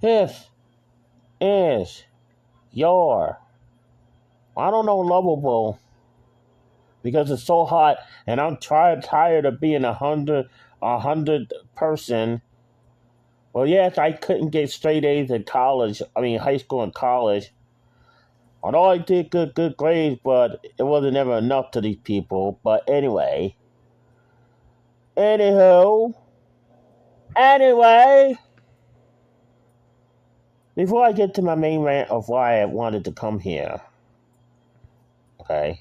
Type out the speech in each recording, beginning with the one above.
This is your, I don't know, lovable, because it's so hot, and I'm tired of being a hundred person. Well, yes, I couldn't get straight A's in college. I mean, high school and college. Although I did good grades, but it wasn't ever enough to these people. But anywho, anyway, before I get to my main rant of why I wanted to come here, okay,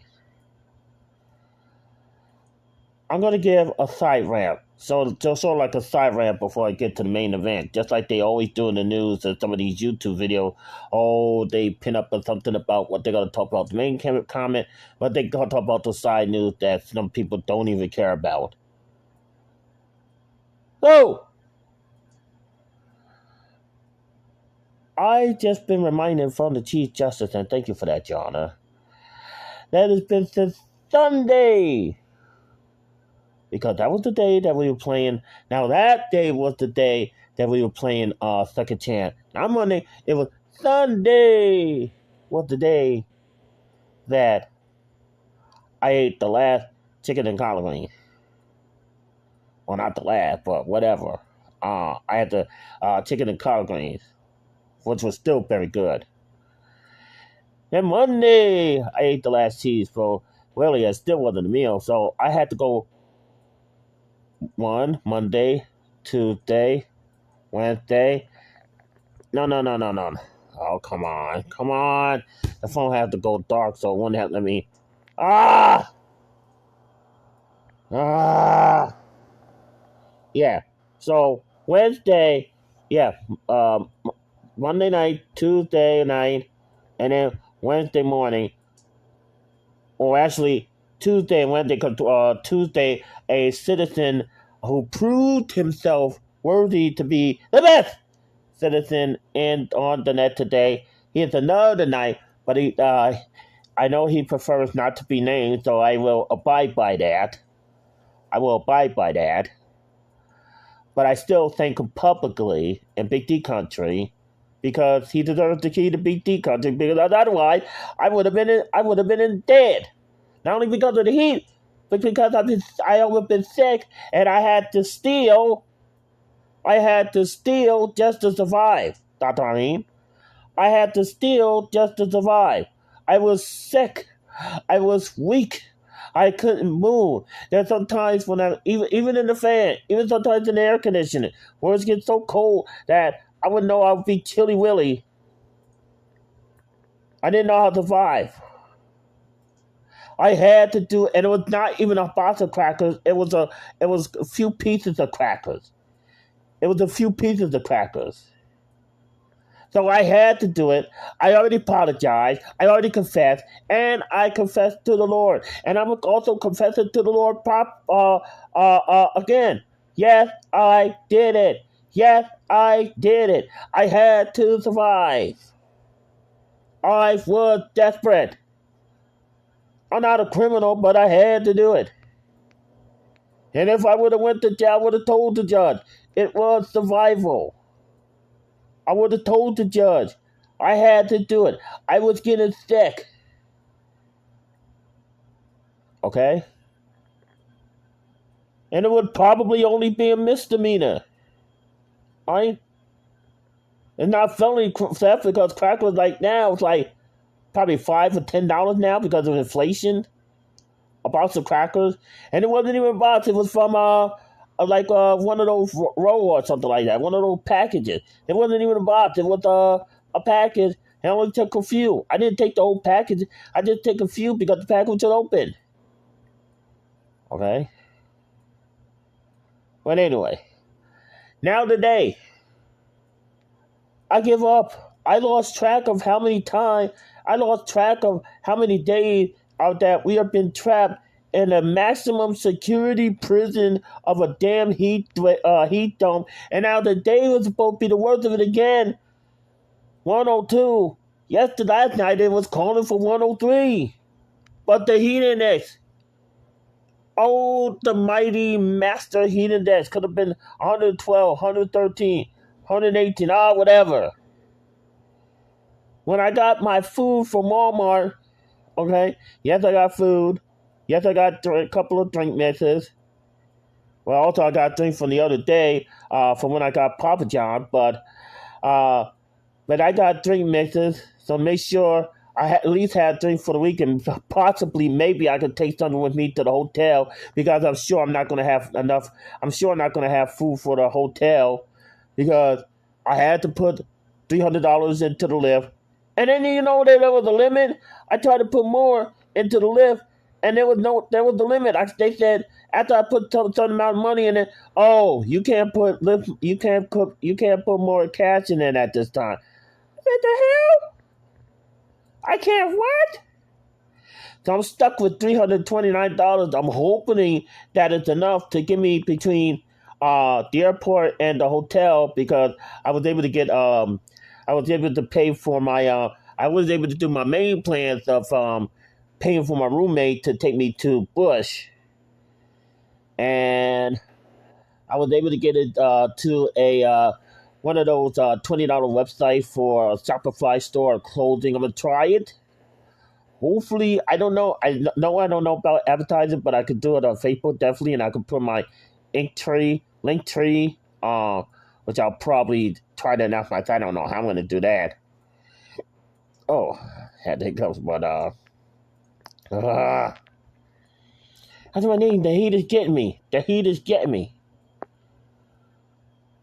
I'm gonna give a side rant. So just sort of like a side rant before I get to the main event. Just like they always do in the news and some of these YouTube videos. Oh, they pin up something about what they're gonna talk about the main comment, but they're gonna talk about the side news that some people don't even care about. So I just been reminded from the Chief Justice, and thank you for that, Jonna, that it's been since Sunday. Because that was the day that we were playing. Now that day was the day that we were playing Second Chance. Not Monday, it was Sunday. Was the day that I ate the last chicken and collard greens. Well, not the last, but whatever. I had the chicken and collard greens, which was still very good. Then Monday, I ate the last cheese, so really it still wasn't a meal. So I had to go Monday, Tuesday, Wednesday. No. Oh, come on. The phone had to go dark, so it wouldn't have let me. Yeah. So Wednesday, yeah. Monday night, Tuesday night, and then Wednesday morning. Or actually, Tuesday and Wednesday, because Tuesday, a citizen who proved himself worthy to be the best citizen on the net today. He has another night, but I know he prefers not to be named, so I will abide by that. But I still thank him publicly in Big D Country, because he deserves the key to Big D Country. Because otherwise, I would have been dead. Not only because of the heat, but because I would have been sick, and I had to steal. Just to survive, Dr. Arlene. I had to steal just to survive. I was sick. I was weak. I couldn't move. There's sometimes when even in the fan, even sometimes in the air conditioning, where it gets so cold that I wouldn't know I would be chilly willy. I didn't know how to survive. I had to do it, and it was not even a box of crackers. It was a few pieces of crackers. So I had to do it. I already apologized. I already confessed. And I confessed to the Lord. And I'm also confessing to the Lord again. Yes, I did it. I had to survive. I was desperate. I'm not a criminal, but I had to do it. And if I would have went to jail, I would have told the judge. It was survival. I would have told the judge. I had to do it. I was getting sick. Okay? And it would probably only be a misdemeanor. Right? It's not felony theft, because crack was like now, it's like probably $5 or $10 now because of inflation. A box of crackers. And it wasn't even a box. It was from one of those roll or something like that. One of those packages. It wasn't even a box. It was a package. I only took a few. I didn't take the whole package. I just took a few because the package was open. Okay? But anyway. Now today. I give up. I lost track of how many days that we have been trapped in a maximum security prison of a damn heat dome. And now the day was supposed to be the worst of it again. 102. Last night it was calling for 103. But the heat index, the mighty master heat index, could have been 112, 113. 118, whatever. When I got my food from Walmart, okay, yes, I got food. Yes, I got a couple of drink mixes. Well, also I got a drink from the other day, from when I got Papa John, uh, but I got drink mixes, so make sure at least had a drink for the week, and possibly maybe I could take something with me to the hotel because I'm sure I'm not going to have enough. I'm sure I'm not going to have food for the hotel because I had to put $300 into the lift, and then there was a limit. I tried to put more into the lift, and there was the limit. They said after I put some amount of money in it, oh, you can't put more cash in it at this time. What the hell? I can't what? So I'm stuck with $329. I'm hoping that it's enough to get me between the airport and the hotel because I was able to get I was able to pay for my I was able to do my main plans of paying for my roommate to take me to Bush, and I was able to get it to a one of those $20 websites for a Shopify store or clothing. I'm gonna try it. Hopefully, I don't know. I don't know about advertising, but I could do it on Facebook definitely, and I could put my link tree, which I'll probably try to announce myself. I don't know how I'm gonna do that. Oh, had to go, but that's what I need. The heat is getting me. The heat is getting me.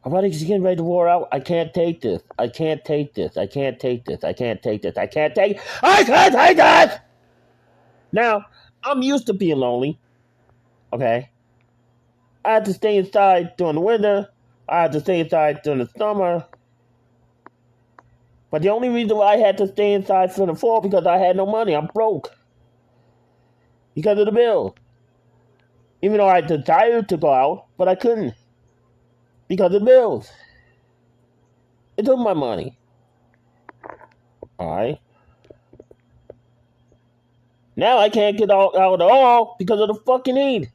My body's getting ready to wear out. I can't take this. I can't take this. I can't take this. I can't take this. I can't take. I can't take this. Now, I'm used to being lonely. Okay. I had to stay inside during the winter. I had to stay inside during the summer. But the only reason why I had to stay inside for the fall because I had no money. I'm broke. Because of the bill. Even though I desired to go out, but I couldn't. Because of the bills. It took my money. Alright. Now I can't get out at all because of the fucking heat.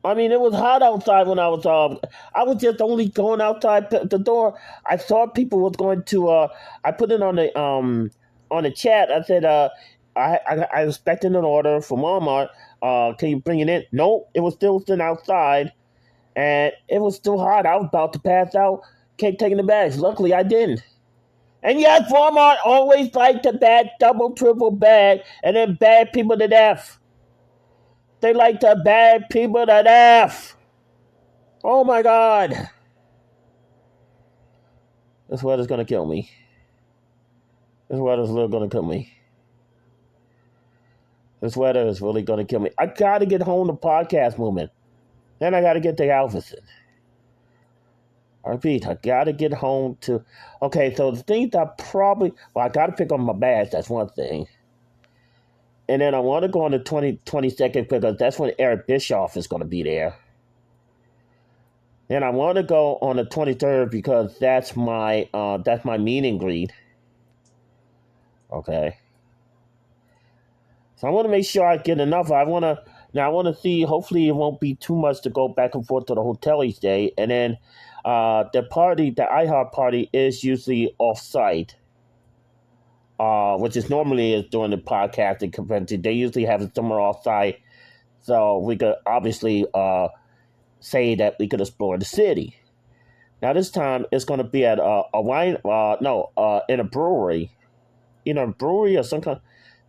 I mean, it was hot outside when I was just only going outside the door. I saw people was going to. I put it on the chat. I said, I was expecting an order from Walmart. Can you bring it in? Nope, it was still sitting outside, and it was still hot. I was about to pass out. Kept taking the bags. Luckily, I didn't. And yes, Walmart always like to bag double, triple bag, and then bag people to death. They like to bag people to death. Oh my God. This weather's gonna kill me. This weather's really gonna kill me. This weather is really gonna kill me. I gotta get home to podcast movement. Then I gotta get to Galveston. I repeat, I gotta get home to. Okay, so the things I I gotta pick up my badge. That's one thing. And then I want to go on the 22nd because that's when Eric Bischoff is going to be there. Then I want to go on the 23rd because that's my meet and greet. Okay. So I want to make sure I get enough. I want to see. Hopefully, it won't be too much to go back and forth to the hotel each day. And then the iHeart party, is usually off-site. Which is normally during the podcasting convention. They usually have it somewhere off-site, so we could obviously say that we could explore the city. Now this time it's going to be at in a brewery, a brewery or some kind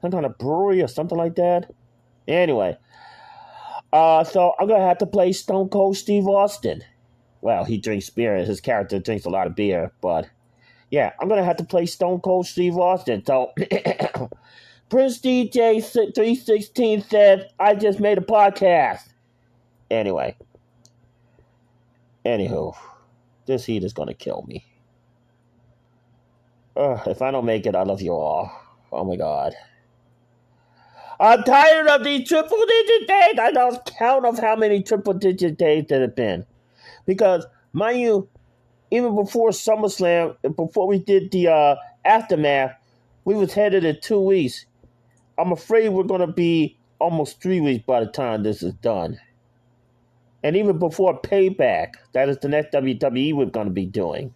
of brewery or something like that. Anyway, so I'm gonna have to play Stone Cold Steve Austin. Well, he drinks beer. His character drinks a lot of beer, but. Yeah, I'm going to have to play Stone Cold Steve Austin. So, Prince DJ 316 says, I just made a podcast. Anyway. Anywho, this heat is going to kill me. If I don't make it, I love you all. Oh my God. I'm tired of these triple-digit days. I lost count of how many triple-digit days there have been. Because, mind you, even before SummerSlam, before we did the aftermath, we was headed in 2 weeks. I'm afraid we're going to be almost 3 weeks by the time this is done. And even before Payback, that is the next WWE we're going to be doing.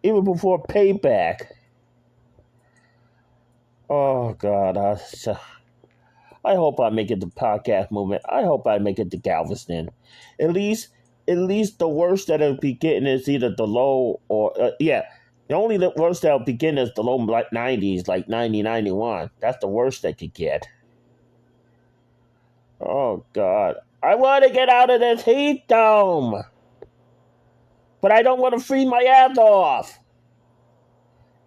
Even before Payback. Oh, God. I hope I make it to podcast movement. I hope I make it to Galveston. At least the worst that it'll be getting is either the low or, the only worst that'll be getting is the low like 90s, like 90, 91. That's the worst they could get. Oh, God. I want to get out of this heat dome. But I don't want to freeze my ass off.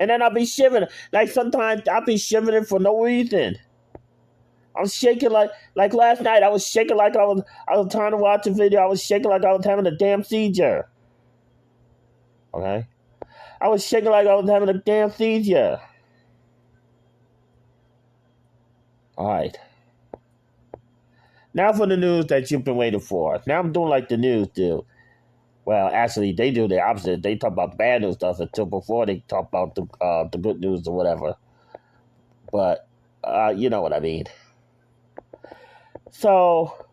And then I'll be shivering. Like sometimes I'll be shivering for no reason. I'm shaking like last night. I was shaking like I was trying to watch a video. I was shaking like I was having a damn seizure. Okay? I was shaking like I was having a damn seizure. Alright. Now for the news that you've been waiting for. Now I'm doing like the news do. Well, actually, they do the opposite. They talk about bad news stuff until before they talk about the good news or whatever. But, you know what I mean. So,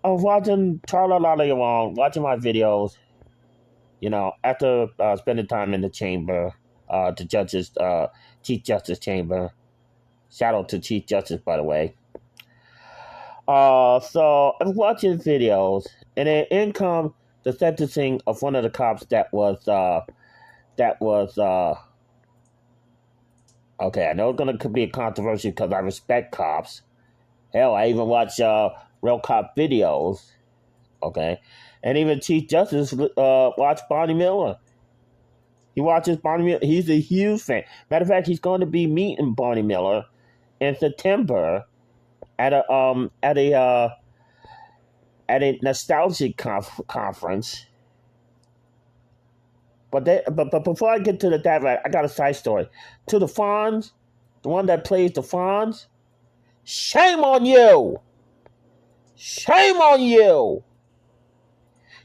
I was watching Charlie along, watching my videos, after spending time in the chamber, the judge's, Chief Justice chamber. Shout out to Chief Justice, by the way. So, I was watching videos, and then in come the sentencing of one of the cops that was, okay, I know it's going to be a controversy because I respect cops. Hell, I even watch real cop videos, okay? And even Chief Justice watched Bonnie Miller. He watches Bonnie Miller. He's a huge fan. Matter of fact, he's going to be meeting Bonnie Miller in September at a nostalgic conference. But before I get to that, I got a side story. To the Fonz, the one that plays the Fonz, shame on you! Shame on you!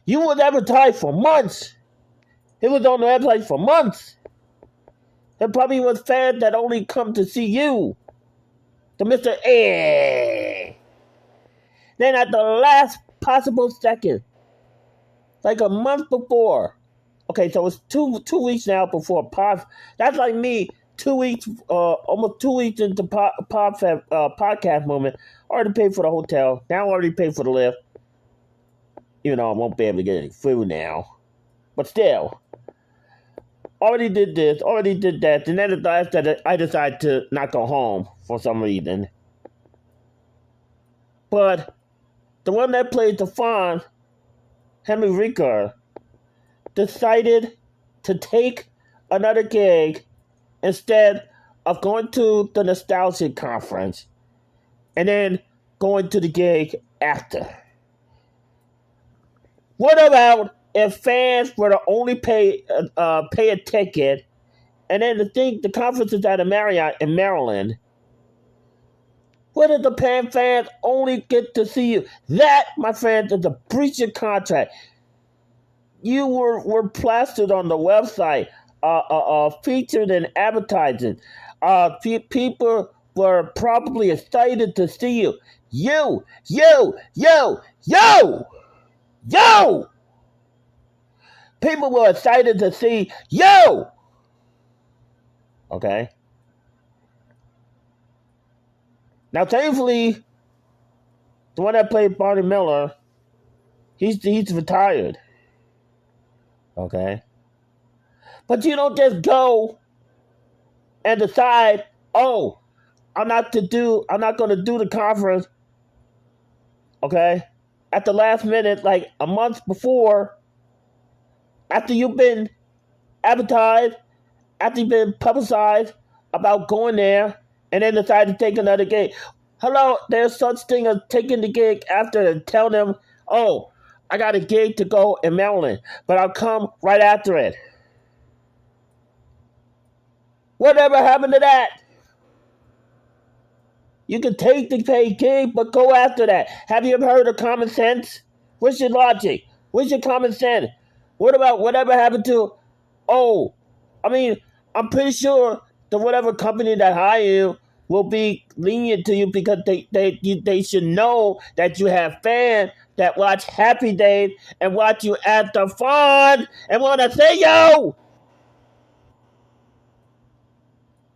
You was advertised for months. It was on the website for months. There probably was fans that only come to see you. The Mr. Eh. Then at the last possible second, like a month before. Okay, so it's two weeks now before Pod. That's like me. 2 weeks, almost 2 weeks into podcast moment. Already paid for the hotel. Now I already paid for the lift. Even though I won't be able to get any food now. But still. Already did this. Already did that. And then I decided to not go home for some reason. But the one that played the Fawn, Henry Ricker, decided to take another gig instead of going to the nostalgia conference and then going to the gig after. What about if fans were to only pay a ticket, and then the conference is at a Marriott in Maryland? What if the fans only get to see you? That, my friend, is a breach of contract. You were plastered on the website, featured in advertising. People were probably excited to see you. Yo! People were excited to see you. Okay. Now, thankfully, the one that played Bonnie Miller, he's retired. Okay. But you don't just go and decide, oh, I'm not going to do the conference, okay, at the last minute, like a month before, after you've been advertised, after you've been publicized about going there, and then decide to take another gig. Hello, there's such thing as taking the gig after and tell them, oh, I got a gig to go in Maryland, but I'll come right after it. Whatever happened to that? You can take the paid gig, but go after that. Have you ever heard of common sense? Where's your logic? Where's your common sense? What about whatever happened to, I'm pretty sure the whatever company that hired you will be lenient to you because they should know that you have fans that watch Happy Days and watch you at the fun and want to see you.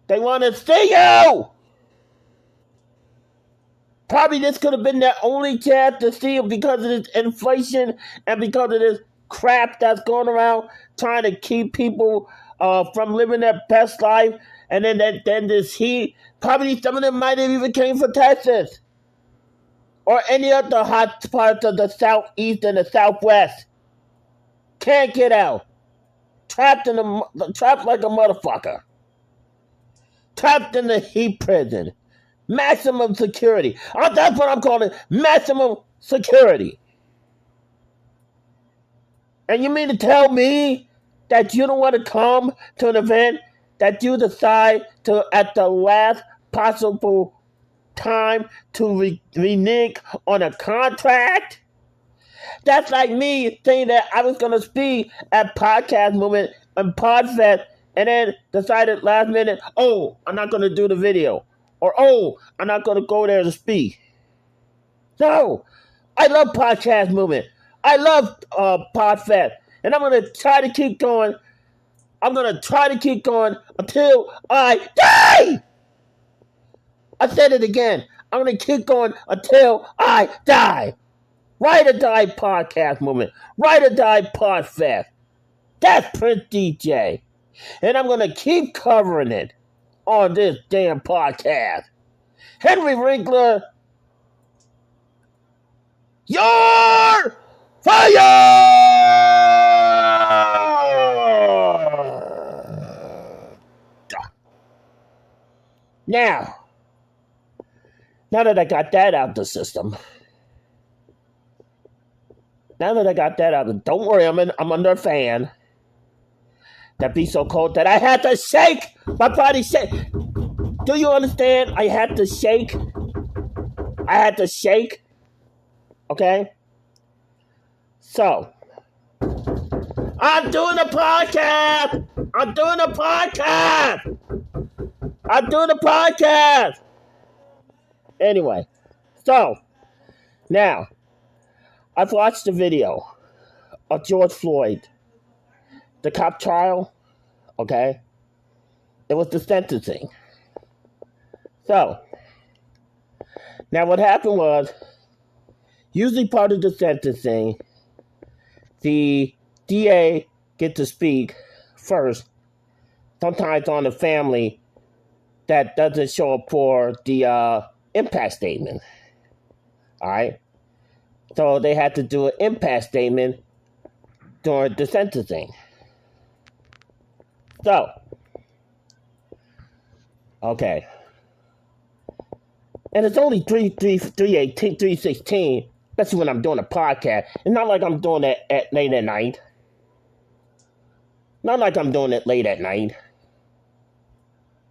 They want to see you. Probably this could have been their only chance to see it because of this inflation and because of this crap that's going around trying to keep people from living their best life. And then this heat. Probably some of them might have even came from Texas or any other hot parts of the southeast and the southwest. Can't get out. Trapped like a motherfucker. Trapped in the heat prison. Maximum security. That's what I'm calling it. Maximum security. And you mean to tell me that you don't want to come to an event that you decide to, at the last possible time, to renege on a contract? That's like me saying that I was going to speak at Podcast Movement and Podfest and then decided last minute, oh, I'm not going to do the video. Or, oh, I'm not going to go there to speak. No. I love Podcast Movement. I love Podfest. And I'm going to try to keep going. I'm going to try to keep going until I die. I said it again. I'm going to keep going until I die. Ride or Die Podcast Movement. Ride or Die Podfest. That's Prince DJ. And I'm going to keep covering it on this damn podcast. Henry Winkler, you're fired! Now that I got that out of the system, don't worry, I'm under a fan that be so cold that I had to shake. My body shake. Do you understand? I had to shake. Okay? So, I'm doing a podcast. Anyway, so, now, I've watched the video of George Floyd, the cop trial, okay? It was the sentencing. So, now what happened was, usually part of the sentencing, the DA gets to speak first, sometimes on the family that doesn't show up for the impact statement. All right? So they had to do an impact statement during the sentencing. So, okay. And it's only 3:16, especially when I'm doing a podcast. It's not like I'm doing it at late at night. Not like I'm doing it late at night.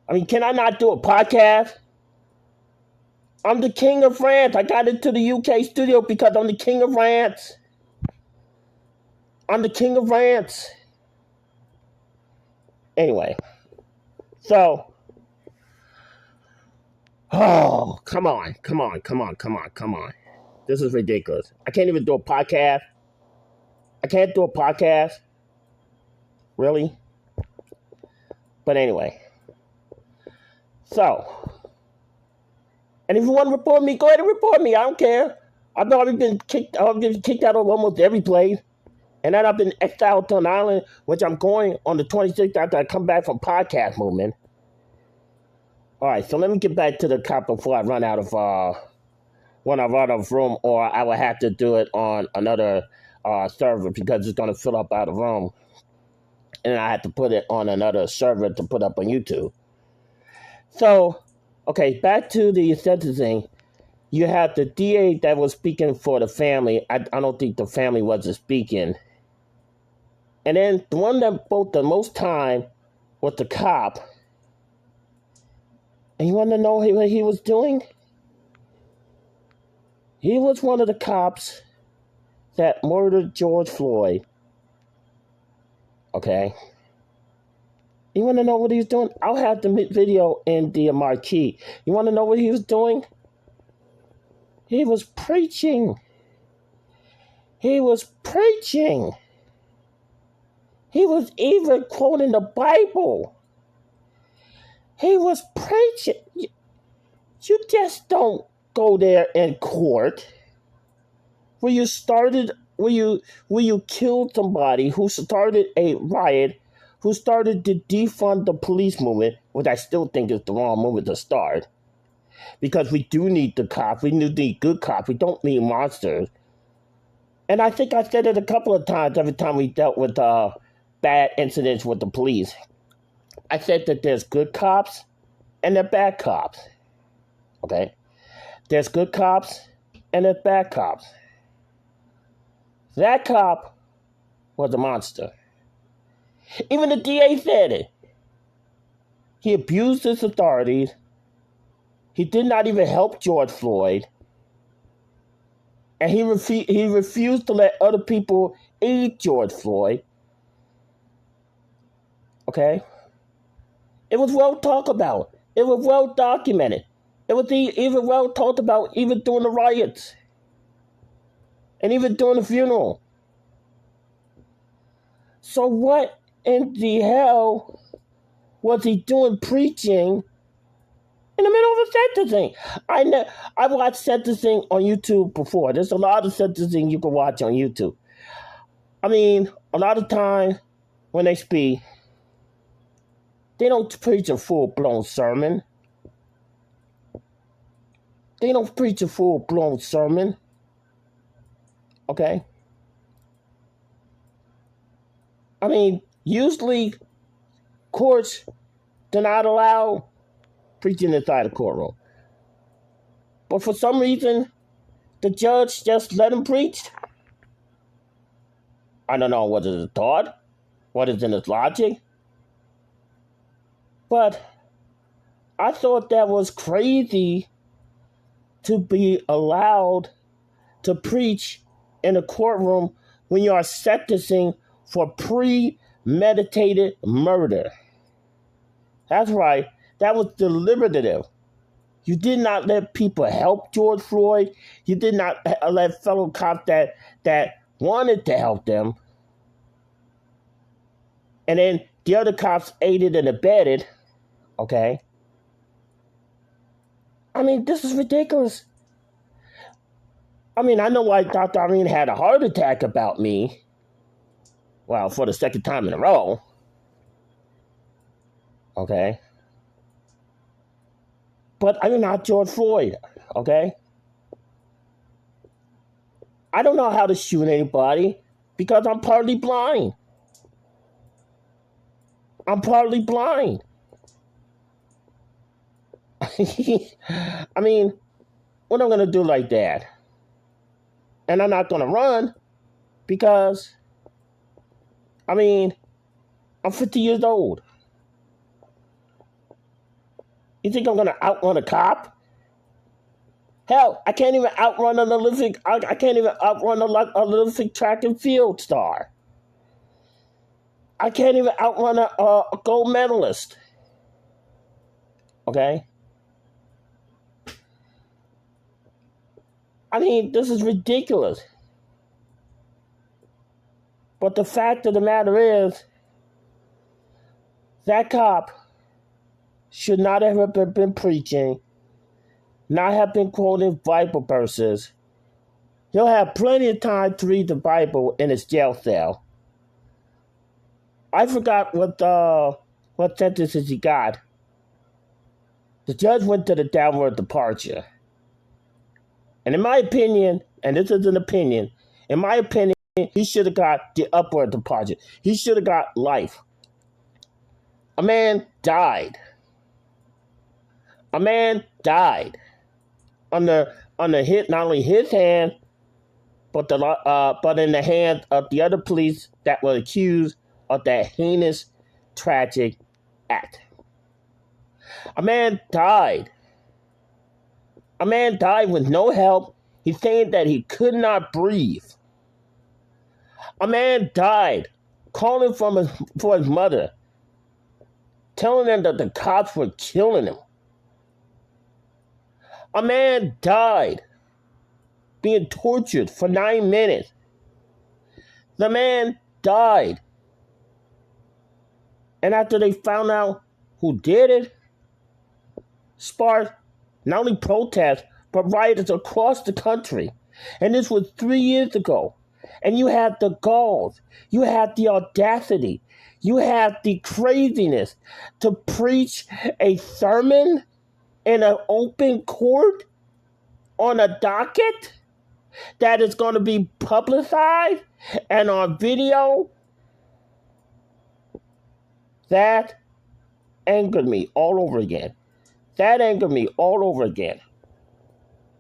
I mean, can I not do a podcast? I'm the king of rants. I got into the UK studio because I'm the king of rants. Anyway, so, oh, come on. This is ridiculous. I can't even do a podcast. Really? But anyway. So, and if you want to report me, go ahead and report me. I don't care. I've already been kicked out of almost every place. And then I've been exiled to an island, which I'm going on the 26th after I come back from Podcast Movement. All right, so let me get back to the cop before I run out of room, or I will have to do it on another server because it's going to fill up out of room. And I have to put it on another server to put up on YouTube. So, okay, back to the sentencing. You have the DA that was speaking for the family. I don't think the family wasn't speaking. And then the one that spoke the most time was the cop. And you want to know what he was doing? He was one of the cops that murdered George Floyd. Okay? You want to know what he was doing? I'll have the video in the marquee. You want to know what he was doing? He was preaching. He was preaching. He was even quoting the Bible. He was preaching. You just don't go there in court where you killed somebody who started a riot, who started to defund the police movement, which I still think is the wrong movement to start. Because we do need the cops. We need good cops. We don't need monsters. And I think I said it a couple of times every time we dealt with bad incidents with the police. I said that there's good cops and there's bad cops. Okay? There's good cops and there's bad cops. That cop was a monster. Even the DA said it. He abused his authorities. He did not even help George Floyd. And he refused to let other people aid George Floyd. Okay? It was well talked about. It was well documented. It was even well talked about even during the riots. And even during the funeral. So what in the hell was he doing preaching in the middle of a sentencing? I watched sentencing on YouTube before. There's a lot of sentencing you can watch on YouTube. I mean, a lot of times when they speak, they don't preach a full-blown sermon. They don't preach a full-blown sermon. Okay? I mean, usually courts do not allow preaching inside the courtroom. But for some reason, the judge just let him preach. I don't know what is his thought, what is in his logic. But I thought that was crazy to be allowed to preach in a courtroom when you are sentencing for premeditated murder. That's right. That was deliberative. You did not let people help George Floyd. You did not let fellow cops that wanted to help them. And then the other cops aided and abetted. Okay? I mean, this is ridiculous. I mean, I know why Dr. Irene had a heart attack about me. Well, for the second time in a row. Okay? But I'm not George Floyd, okay? I don't know how to shoot anybody because I'm partly blind. I'm partly blind. I mean, what am I going to do like that? And I'm not going to run because, I mean, I'm 50 years old. You think I'm going to outrun a cop? Hell, I can't even outrun an Olympic. I can't even outrun an Olympic track and field star. I can't even outrun a gold medalist. Okay? I mean, this is ridiculous. But the fact of the matter is, that cop should not have been preaching, not have been quoting Bible verses. He'll have plenty of time to read the Bible in his jail cell. I forgot what sentences he got. The judge went to the downward departure. And in my opinion, and this is an opinion, in my opinion, he should have got the upward departure. He should have got life. A man died. A man died on the hit, not only his hand, but in the hands of the other police that were accused of that heinous, tragic act. A man died. A man died with no help. He's saying that he could not breathe. A man died calling for his mother. telling them that the cops were killing him. A man died being tortured for 9 minutes. The man died. And after they found out who did it, sparked not only protests, but riots across the country. And this was 3 years ago. And you had the gall, you had the audacity, you had the craziness to preach a sermon in an open court on a docket that is going to be publicized and on video. That angered me all over again. That angered me all over again.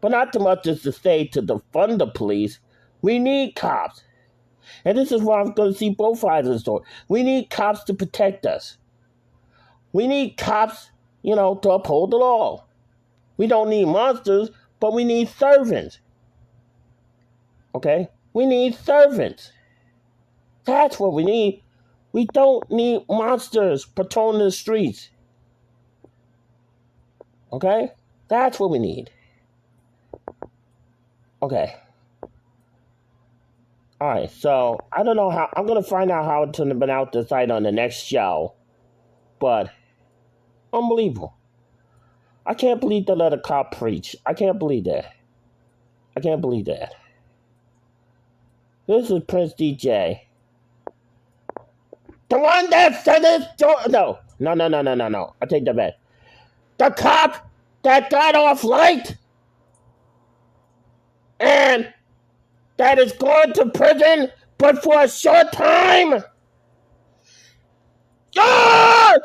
But not too much as to say to defund the police. We need cops. And this is why I'm going to see both sides of the story. We need cops to protect us. We need cops, to uphold the law. We don't need monsters, but we need servants. Okay? We need servants. That's what we need. We don't need monsters patrolling the streets. Okay? That's what we need. Okay. Alright, so I don't know how. I'm going to find out how to pronounce the site on the next show. But, unbelievable. I can't believe they let a cop preach. I can't believe that. I can't believe that. This is Prince DJ. The one that said this. No. I take that back. The cop that got off light and that is going to prison, but for a short time. Fire!